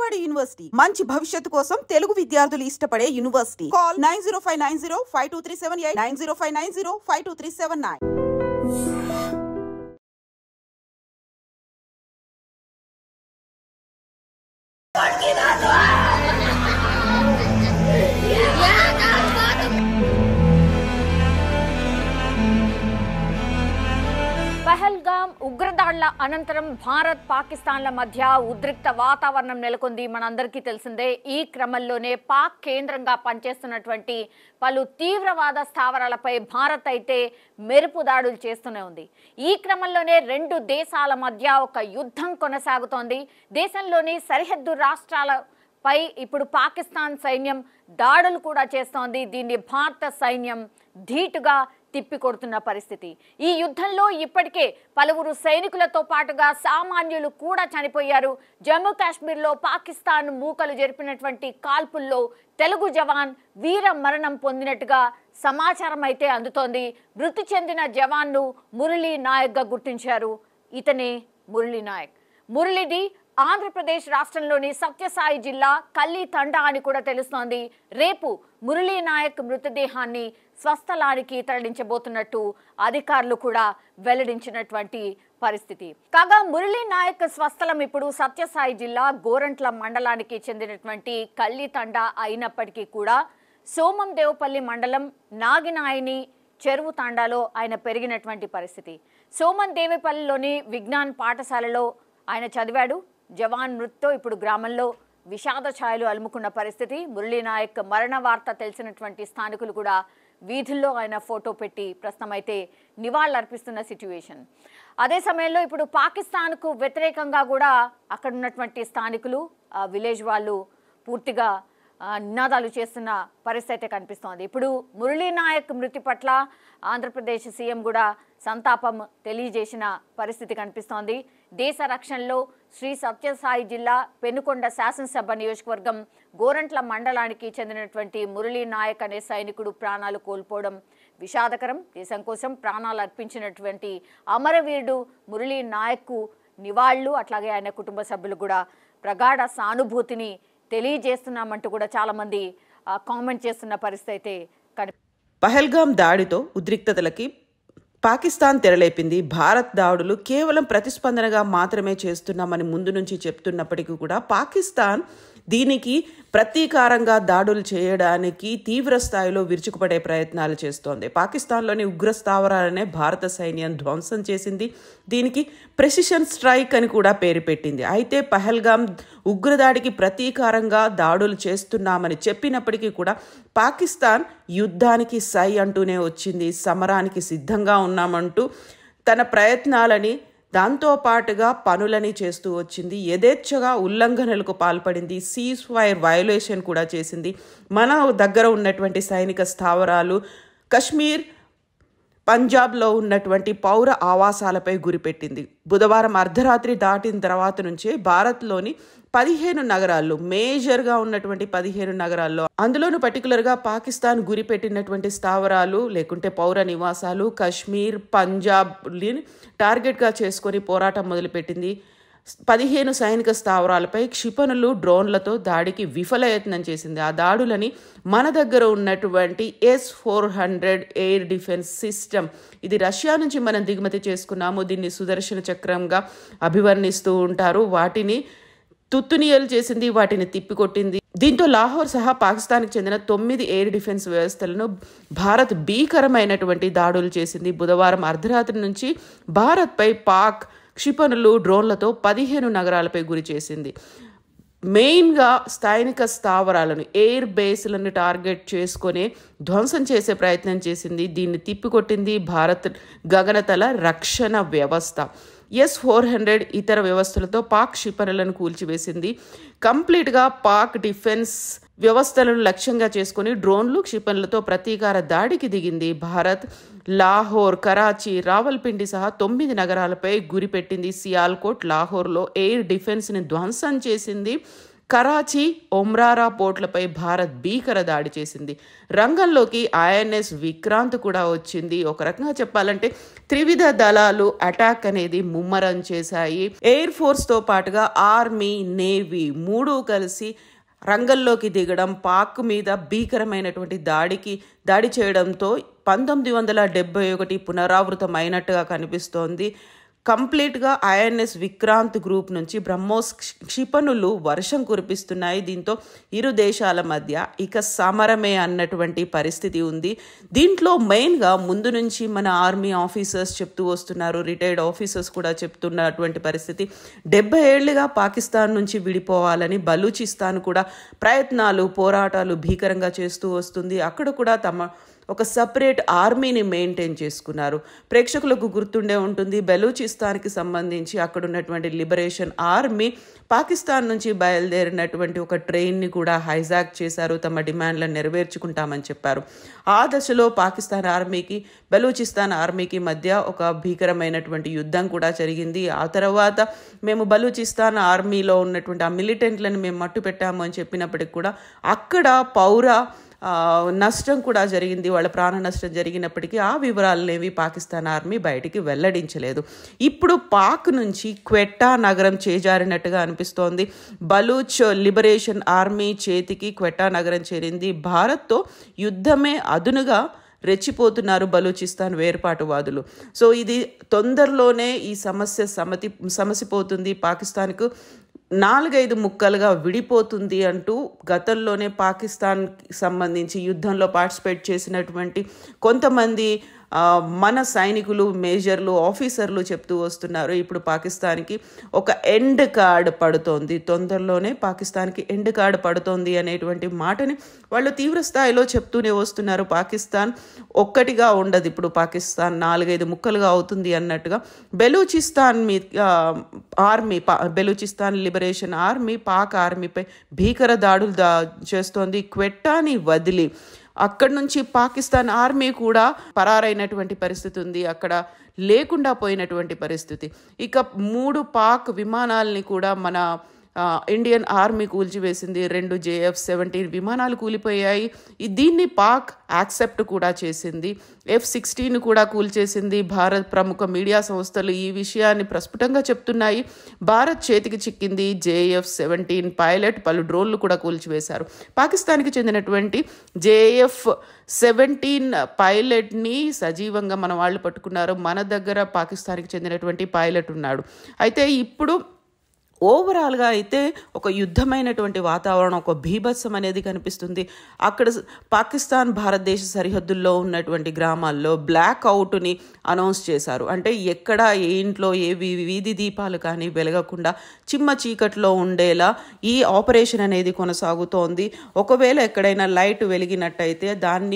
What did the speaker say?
Vijayawada university మంచి భవిష్యత్తు కోసం తెలుగు విద్యార్థులు ఇష్టపడే యూనివర్సిటీ. కాల్ 9059052378 9059052379. పహల్గామ్ ఉగ్రదాడుల అనంతరం భారత్ పాకిస్తాన్ల మధ్య ఉద్రిక్త వాతావరణం నెలకొంది. మనందరికీ తెలిసిందే. ఈ క్రమంలోనే పాక్ కేంద్రంగా పనిచేస్తున్నటువంటి పలు తీవ్రవాద స్థావరాలపై భారత్ అయితే మెరుపు దాడులు చేస్తూనే ఉంది. ఈ క్రమంలోనే రెండు దేశాల మధ్య ఒక యుద్ధం కొనసాగుతోంది. దేశంలోని సరిహద్దు రాష్ట్రాలపై ఇప్పుడు పాకిస్తాన్ సైన్యం దాడులు కూడా చేస్తోంది. దీన్ని భారత సైన్యం ధీటుగా తిప్పికొడుతున్న పరిస్థితి. ఈ యుద్ధంలో ఇప్పటికే పలువురు సైనికులతో పాటుగా సామాన్యులు కూడా చనిపోయారు. జమ్మూ కాశ్మీర్లో పాకిస్తాన్ మూకలు జరిపినటువంటి కాల్పుల్లో తెలుగు జవాన్ వీర మరణం పొందినట్టుగా సమాచారం అయితే అందుతోంది. మృతి చెందిన జవాన్ను మురళీ నాయక్గా గుర్తించారు. ఇతనే మురళీ నాయక్. మురళిది ఆంధ్రప్రదేశ్ రాష్ట్రంలోని సత్యసాయి జిల్లా కల్లితండా అని కూడా తెలుస్తోంది. రేపు మురళీ నాయక్ మృతదేహాన్ని స్వస్థలానికి తరలించబోతున్నట్టు అధికారులు కూడా వెల్లడించినటువంటి పరిస్థితి. కాగా మురళీ నాయక్ స్వస్థలం ఇప్పుడు సత్యసాయి జిల్లా గోరంట్ల మండలానికి చెందినటువంటి కల్లితండా అయినప్పటికీ కూడా సోమం దేవపల్లి మండలం నాగినాయని చెరువు తాండాలో ఆయన పెరిగినటువంటి పరిస్థితి. సోమం దేవపల్లిలోని విజ్ఞాన్ పాఠశాలలో ఆయన చదివాడు. జవాన్ మృతితో ఇప్పుడు గ్రామంలో విషాద ఛాయలు అలుముకున్న పరిస్థితి. మురళీ నాయక్ మరణ వార్త తెలిసినటువంటి స్థానికులు కూడా వీధుల్లో ఆయన ఫోటో పెట్టి ప్రస్తుతం అయితే నివాళులర్పిస్తున్న సిట్యుయేషన్. అదే సమయంలో ఇప్పుడు పాకిస్తాన్కు వ్యతిరేకంగా కూడా అక్కడ ఉన్నటువంటి స్థానికులు విలేజ్ వాళ్ళు పూర్తిగా నినాదాలు చేస్తున్న పరిస్థితి కనిపిస్తోంది. ఇప్పుడు మురళీ నాయక్ మృతి పట్ల ఆంధ్రప్రదేశ్ సీఎం కూడా సంతాపం తెలియజేసిన పరిస్థితి కనిపిస్తోంది. దేశ రక్షణలో శ్రీ సత్యసాయి జిల్లా పెనుకొండ శాసనసభ నియోజకవర్గం గోరంట్ల మండలానికి చెందినటువంటి మురళీ నాయక్ అనే సైనికుడు ప్రాణాలు కోల్పోవడం విషాదకరం. దేశం కోసం ప్రాణాలు అర్పించినటువంటి అమరవీరుడు మురళీ నాయక్కు నివాళులు, అట్లాగే ఆయన కుటుంబ సభ్యులు కూడా ప్రగాఢ సానుభూతిని తెలియజేస్తున్నామంటూ కూడా చాలా మంది కామెంట్ చేస్తున్న పరిస్థితి అయితే పహల్గామ్ దాడితో ఉద్రిక్తతలకి పాకిస్తాన్ తెరలేపింది. భారత్ దాడులు కేవలం ప్రతిస్పందనగా మాత్రమే చేస్తున్నామని ముందు నుంచి చెప్తున్నప్పటికీ కూడా పాకిస్తాన్ దీనికి ప్రతీకారంగా దాడులు చేయడానికి తీవ్ర స్థాయిలో విరుచుకుపడే ప్రయత్నాలు చేస్తోంది. పాకిస్తాన్లోని ఉగ్ర స్థావరాలనే భారత సైన్యం ధ్వంసం చేసింది. దీనికి ప్రెసిషన్ స్ట్రైక్ అని కూడా పేరు పెట్టింది. అయితే పహల్గామ్ ఉగ్రదాడికి ప్రతీకారంగా దాడులు చేస్తున్నామని చెప్పినప్పటికీ కూడా పాకిస్తాన్ యుద్ధానికి సై అంటూనే వచ్చింది. సమరానికి సిద్ధంగా ఉన్నామంటూ తన ప్రయత్నాలని దాంతోపాటుగా పనులని చేస్తూ వచ్చింది. యథేచ్ఛగా ఉల్లంఘనలకు పాల్పడింది. సీజ్ ఫైర్ వయోలేషన్ కూడా చేసింది. మన దగ్గర ఉన్నటువంటి సైనిక స్థావరాలు, కశ్మీర్, పంజాబ్లో ఉన్నటువంటి పౌర ఆవాసాలపై గురిపెట్టింది. బుధవారం అర్ధరాత్రి దాటిన తర్వాత నుంచే భారత్లోని 15 నగరాల్లో, మేజర్గా ఉన్నటువంటి 15 నగరాల్లో, అందులోనూ పర్టికులర్గా పాకిస్తాన్ గురిపెట్టినటువంటి స్థావరాలు లేకుంటే పౌర నివాసాలు కశ్మీర్, పంజాబ్ని టార్గెట్గా చేసుకొని పోరాటం మొదలుపెట్టింది. 15 సైనిక స్థావరాలపై క్షిపణులు, డ్రోన్లతో దాడికి విఫలయత్నం చేసింది. ఆ దాడులని మన దగ్గర ఉన్నటువంటి S-400 ఎయిర్ డిఫెన్స్ సిస్టమ్, ఇది రష్యా నుంచి మనం దిగుమతి చేసుకున్నాము. దీన్ని సుదర్శన చక్రంగా అభివర్ణిస్తూ ఉంటారు. వాటిని తుత్తునియలు చేసింది, వాటిని తిప్పికొట్టింది. దీంతో లాహోర్ సహా పాకిస్తాన్కి చెందిన 9 ఎయిర్ డిఫెన్స్ వ్యవస్థలను భారత్ భీకరమైనటువంటి దాడులు చేసింది. బుధవారం అర్ధరాత్రి నుంచి భారత్పై పాక్ క్షిపణులు, డ్రోన్లతో 15 నగరాలపై గురి చేసింది. మెయిన్గా స్థానిక స్థావరాలను, ఎయిర్ బేస్లను టార్గెట్ చేసుకొని ధ్వంసం చేసే ప్రయత్నం చేసింది. దీన్ని తిప్పికొట్టింది భారత్ గగనతల రక్షణ వ్యవస్థ. S-400 ఇతర వ్యవస్థలతో పాక్ క్షిపణులను కూల్చివేసింది. కంప్లీట్గా పాక్ డిఫెన్స్ వ్యవస్థలను లక్ష్యంగా చేసుకుని డ్రోన్లు, క్షిపణులతో ప్రతీకార దాడికి దిగింది. భారత్ లాహోర్, కరాచీ, రావల్పిండి సహా 9 నగరాలపై గురిపెట్టింది. సియాల్కోట్, లాహోర్లో ఎయిర్ డిఫెన్స్ని ధ్వంసం చేసింది. కరాచీ, ఒమ్రారా పోర్ట్లపై భారత్ భీకర దాడి చేసింది. రంగంలోకి ఐఎన్ఎస్ విక్రాంత్ కూడా వచ్చింది. ఒక రకంగా చెప్పాలంటే త్రివిధ దళాలు అటాక్ అనేది ముమ్మరం చేశాయి. ఎయిర్ ఫోర్స్తో పాటుగా ఆర్మీ, నేవీ మూడు కలిసి రంగంలోకి దిగడం, పాక్ మీద భీకరమైనటువంటి దాడి చేయడంతో 1971 పునరావృతమైనట్టుగా కనిపిస్తోంది. కంప్లీట్గా ఐఎన్ఎస్ విక్రాంత్ గ్రూప్ నుంచి బ్రహ్మోస్ క్షిపణులు వర్షం కురిపిస్తున్నాయి. దీంతో ఇరు దేశాల మధ్య ఇక సమరమే అన్నటువంటి పరిస్థితి ఉంది. దీంట్లో మెయిన్గా ముందు నుంచి మన ఆర్మీ ఆఫీసర్స్ చెప్తూ వస్తున్నారు, రిటైర్డ్ ఆఫీసర్స్ కూడా చెప్తున్నటువంటి పరిస్థితి. 70 ఏళ్లుగా పాకిస్తాన్ నుంచి విడిపోవాలని బలూచిస్తాన్ కూడా పోరాటాలు భీకరంగా చేస్తూ వస్తుంది. అక్కడ కూడా ఒక సపరేట్ ఆర్మీని మెయింటైన్ చేసుకున్నారు. ప్రేక్షకులకు గుర్తుండే ఉంటుంది, బలూచిస్తాన్కి సంబంధించి అక్కడ ఉన్నటువంటి లిబరేషన్ ఆర్మీ పాకిస్తాన్ నుంచి బయలుదేరినటువంటి ఒక ట్రైన్ని కూడా హైజాక్ చేశారు. తమ డిమాండ్లను నెరవేర్చుకుంటామని చెప్పారు. ఆ దశలో పాకిస్తాన్ ఆర్మీకి, బలూచిస్తాన్ ఆర్మీకి మధ్య ఒక భీకరమైనటువంటి యుద్ధం కూడా జరిగింది. ఆ తర్వాత మేము బలూచిస్తాన్ ఆర్మీలో ఉన్నటువంటి ఆ మిలిటెంట్లను మేము మట్టు పెట్టాము అని చెప్పినప్పటికి కూడా అక్కడ నష్టం కూడా జరిగింది. వాళ్ళ ప్రాణ నష్టం జరిగినప్పటికీ ఆ వివరాలనేవి పాకిస్తాన్ ఆర్మీ బయటికి వెల్లడించలేదు. ఇప్పుడు పాక్ నుంచి క్వెట్టా నగరం చేజారినట్టుగా అనిపిస్తోంది. బలూచ్ లిబరేషన్ ఆర్మీ చేతికి క్వెట్టా నగరం చేరింది. భారత్తో యుద్ధమే అదునుగా రెచ్చిపోతున్నారు బలూచిస్తాన్ వేర్పాటువాదులు. సో ఇది తొందరలోనే ఈ సమసిపోతుంది, పాకిస్తాన్కు 4-5 ముక్కలుగా విడిపోతుంది అంటూ గతంలోనే పాకిస్తాన్కి సంబంధించి యుద్ధంలో పార్టిసిపేట్ చేసినటువంటి కొంతమంది మన సైనికులు, మేజర్లు, ఆఫీసర్లు చెప్తూ వస్తున్నారు. ఇప్పుడు పాకిస్తాన్కి ఒక ఎండ్ కార్డ్ పడుతోంది, తొందరలోనే పాకిస్తాన్కి ఎండ్ కార్డ్ పడుతోంది అనేటువంటి మాటని వాళ్ళు తీవ్ర స్థాయిలో చెప్తూనే వస్తున్నారు. పాకిస్తాన్ ఒక్కటిగా ఉండదు, ఇప్పుడు పాకిస్తాన్ 4-5 ముక్కలుగా అవుతుంది అన్నట్టుగా బెలూచిస్తాన్ బెలూచిస్తాన్ లిబరేషన్ ఆర్మీ పాక్ ఆర్మీపై భీకర దాడులు చేస్తోంది. క్వెట్టాని వదిలి అక్కడి నుంచి పాకిస్తాన్ ఆర్మీ కూడా పరారైనటువంటి పరిస్థితి ఉంది, అక్కడ లేకుండా పోయినటువంటి పరిస్థితి. ఇక 3 పాక్ విమానాలని కూడా మన ఇండియన్ ఆర్మీ కూల్చివేసింది. 2 JF-17 విమానాలు కూలిపోయాయి. దీన్ని పాక్ యాక్సెప్ట్ కూడా చేసింది. F-16 కూడా కూల్చేసింది. భారత్ ప్రముఖ మీడియా సంస్థలు ఈ విషయాన్ని ప్రస్ఫుటంగా చెప్తున్నాయి. భారత్ చేతికి చిక్కింది JF-17 పైలట్, పలు డ్రోన్లు కూడా కూల్చివేశారు. పాకిస్తాన్కి చెందినటువంటి JF-17 పైలట్ని సజీవంగా మన వాళ్ళు పట్టుకున్నారు. మన దగ్గర పాకిస్తాన్కి చెందినటువంటి పైలట్ ఉన్నాడు. అయితే ఇప్పుడు ఓవరాల్గా అయితే ఒక యుద్ధమైనటువంటి వాతావరణం, ఒక బీభత్సం అనేది కనిపిస్తుంది. అక్కడ పాకిస్తాన్ భారతదేశ సరిహద్దుల్లో ఉన్నటువంటి గ్రామాల్లో బ్లాక్ అవుట్ని అనౌన్స్ చేశారు. అంటే ఎక్కడ ఏ ఇంట్లో ఏ వీధి దీపాలు కానీ వెలగకుండా చిమ్మ చీకట్లో ఉండేలా ఈ ఆపరేషన్ అనేది కొనసాగుతోంది. ఒకవేళ ఎక్కడైనా లైట్ వెలిగినట్టయితే దాన్ని